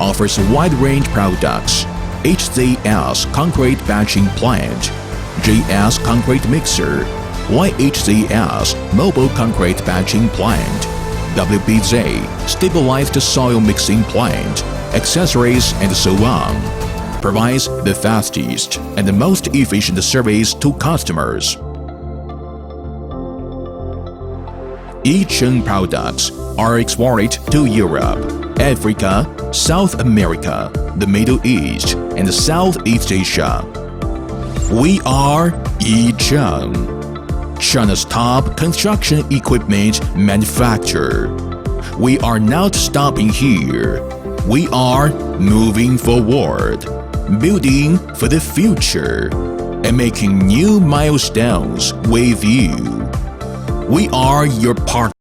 offers a wide range of products: HZS Concrete Batching Plant, JS Concrete Mixer, YCZG Mobile Concrete Batching Plant, WBZ Stabilized Soil Mixing Plant, accessories, and so on. Provides the fastest and the most efficient service to customers. Yicheng products are exported to Europe, Africa, South America, the Middle East, and Southeast Asia. We are Yicheng, China's top construction equipment manufacturer. We are not stopping here. We are moving forward, building for the future, and making new milestones with you. We are your partner.